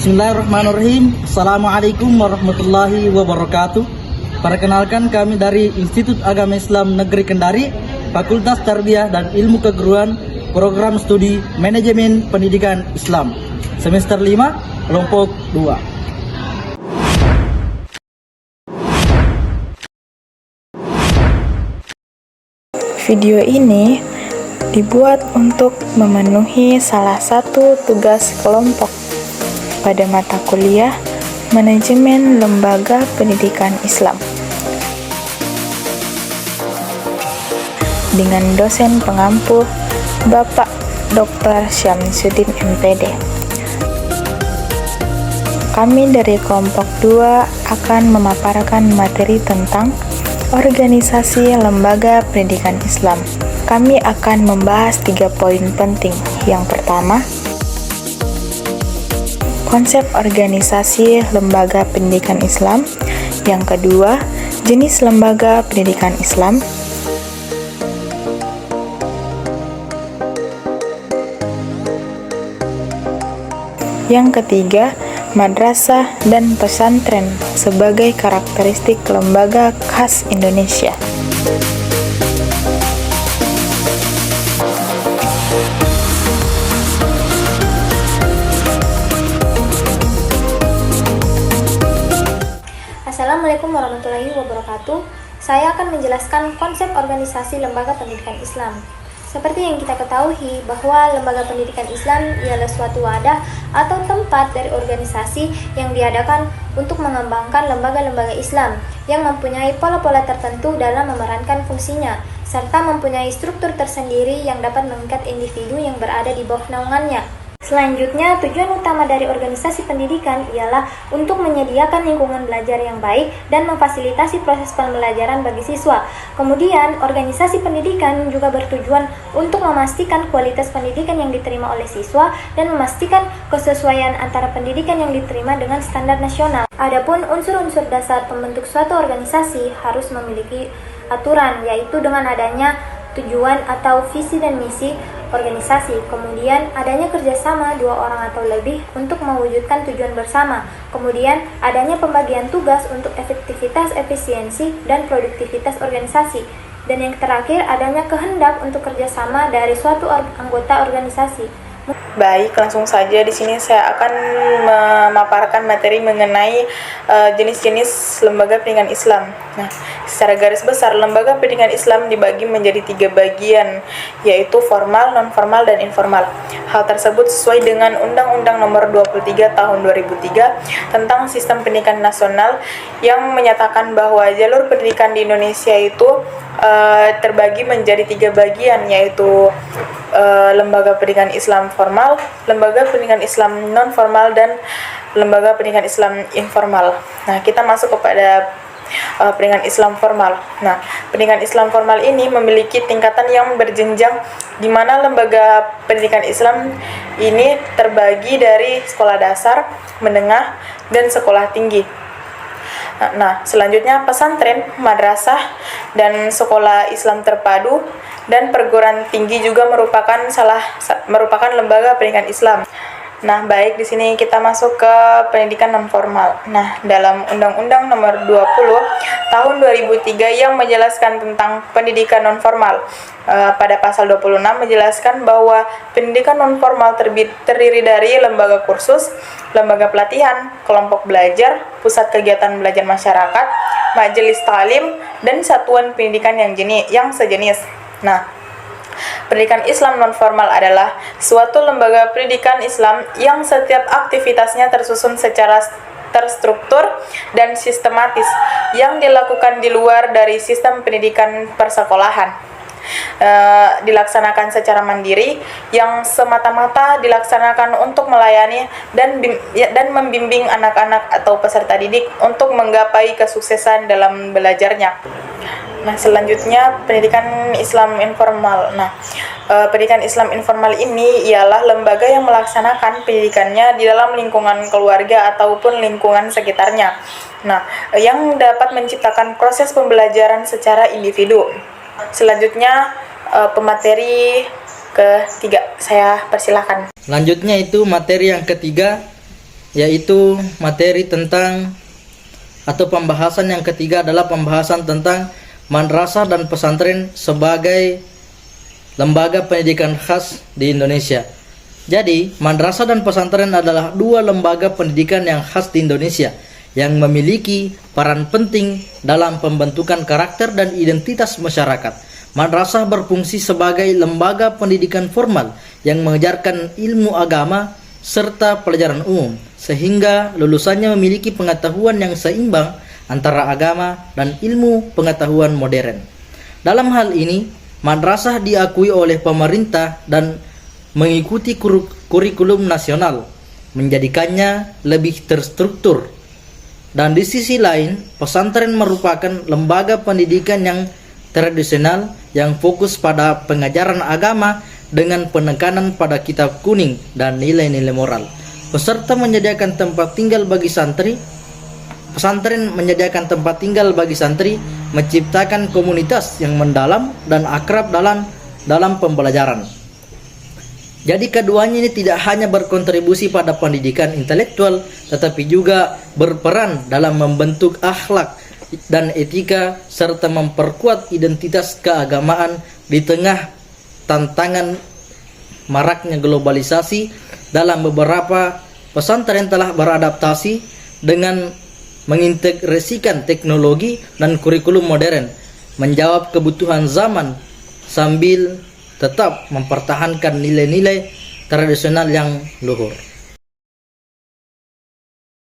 Bismillahirrahmanirrahim. Assalamualaikum warahmatullahi wabarakatuh. Perkenalkan, kami dari Institut Agama Islam Negeri Kendari, Fakultas Tarbiyah dan Ilmu Keguruan, Program Studi Manajemen Pendidikan Islam, Semester 5, Kelompok 2. Video ini dibuat untuk memenuhi salah satu tugas kelompok pada mata kuliah Manajemen Lembaga Pendidikan Islam dengan dosen pengampu Bapak Dr. Syamsuddin MPD. Kami dari kelompok 2 akan memaparkan materi tentang organisasi lembaga pendidikan Islam. Kami akan membahas 3 poin penting. Yang pertama, konsep organisasi lembaga pendidikan Islam. Yang kedua, jenis lembaga pendidikan Islam. Yang ketiga, madrasah dan pesantren sebagai karakteristik lembaga khas Indonesia. Assalamualaikum warahmatullahi wabarakatuh. Saya akan menjelaskan konsep organisasi lembaga pendidikan Islam. Seperti yang kita ketahui bahwa lembaga pendidikan Islam ialah suatu wadah atau tempat dari organisasi yang diadakan untuk mengembangkan lembaga-lembaga Islam yang mempunyai pola-pola tertentu dalam memerankan fungsinya, serta mempunyai struktur tersendiri yang dapat mengikat individu yang berada di bawah naungannya. Selanjutnya, tujuan utama dari organisasi pendidikan ialah untuk menyediakan lingkungan belajar yang baik dan memfasilitasi proses pembelajaran bagi siswa. Kemudian, organisasi pendidikan juga bertujuan untuk memastikan kualitas pendidikan yang diterima oleh siswa dan memastikan kesesuaian antara pendidikan yang diterima dengan standar nasional. Adapun unsur-unsur dasar pembentuk suatu organisasi harus memiliki aturan, yaitu dengan adanya tujuan atau visi dan misi organisasi, kemudian adanya kerjasama 2 orang atau lebih untuk mewujudkan tujuan bersama, kemudian adanya pembagian tugas untuk efektivitas, efisiensi, dan produktivitas organisasi, dan yang terakhir adanya kehendak untuk kerjasama dari suatu anggota organisasi. Baik, langsung saja di sini saya akan memaparkan materi mengenai jenis-jenis lembaga pendidikan Islam. Nah, secara garis besar lembaga pendidikan Islam dibagi menjadi 3 bagian, yaitu formal, non-formal, dan informal. Hal tersebut sesuai dengan Undang-Undang Nomor 23 Tahun 2003 tentang Sistem Pendidikan Nasional yang menyatakan bahwa jalur pendidikan di Indonesia itu terbagi menjadi 3 bagian, yaitu lembaga pendidikan Islam formal, lembaga pendidikan Islam non formal, dan lembaga pendidikan Islam informal. Nah, kita masuk kepada pendidikan Islam formal. Nah, pendidikan Islam formal ini memiliki tingkatan yang berjenjang, di mana lembaga pendidikan Islam ini terbagi dari sekolah dasar, menengah, dan sekolah tinggi. Nah, selanjutnya pesantren, madrasah, dan sekolah Islam terpadu dan perguruan tinggi juga merupakan lembaga pendidikan Islam. Nah, baik, di sini kita masuk ke pendidikan non formal. Nah, dalam Undang-Undang Nomor 20 Tahun 2003 yang menjelaskan tentang pendidikan non formal, pada pasal 26 menjelaskan bahwa pendidikan non formal terdiri dari lembaga kursus, lembaga pelatihan, kelompok belajar, pusat kegiatan belajar masyarakat, majelis talim, dan satuan pendidikan yang sejenis. Nah, pendidikan Islam non-formal adalah suatu lembaga pendidikan Islam yang setiap aktivitasnya tersusun secara terstruktur dan sistematis yang dilakukan di luar dari sistem pendidikan persekolahan. Dilaksanakan secara mandiri yang semata-mata dilaksanakan untuk melayani dan membimbing anak-anak atau peserta didik untuk menggapai kesuksesan dalam belajarnya. Nah, selanjutnya pendidikan Islam informal. Nah, pendidikan Islam informal ini ialah lembaga yang melaksanakan pendidikannya di dalam lingkungan keluarga ataupun lingkungan sekitarnya. Nah, yang dapat menciptakan proses pembelajaran secara individu. Selanjutnya pemateri ketiga, saya persilahkan. Selanjutnya itu materi yang ketiga, yaitu materi tentang atau pembahasan yang ketiga adalah pembahasan tentang madrasah dan pesantren sebagai lembaga pendidikan khas di Indonesia. Jadi, madrasah dan pesantren adalah dua lembaga pendidikan yang khas di Indonesia yang memiliki peran penting dalam pembentukan karakter dan identitas masyarakat. Madrasah berfungsi sebagai lembaga pendidikan formal yang mengajarkan ilmu agama serta pelajaran umum, sehingga lulusannya memiliki pengetahuan yang seimbang antara agama dan ilmu pengetahuan modern. Dalam hal ini, madrasah diakui oleh pemerintah dan mengikuti kurikulum nasional, menjadikannya lebih terstruktur. Dan di sisi lain, pesantren merupakan lembaga pendidikan yang tradisional yang fokus pada pengajaran agama dengan penekanan pada kitab kuning dan nilai-nilai moral. Peserta menyediakan tempat tinggal bagi santri. Pesantren menyediakan tempat tinggal bagi santri, menciptakan komunitas yang mendalam dan akrab dalam pembelajaran. Jadi keduanya ini tidak hanya berkontribusi pada pendidikan intelektual, tetapi juga berperan dalam membentuk akhlak dan etika serta memperkuat identitas keagamaan di tengah tantangan maraknya globalisasi. Dalam beberapa pesantren telah beradaptasi dengan mengintegrasikan teknologi dan kurikulum modern, menjawab kebutuhan zaman sambil tetap mempertahankan nilai-nilai tradisional yang luhur.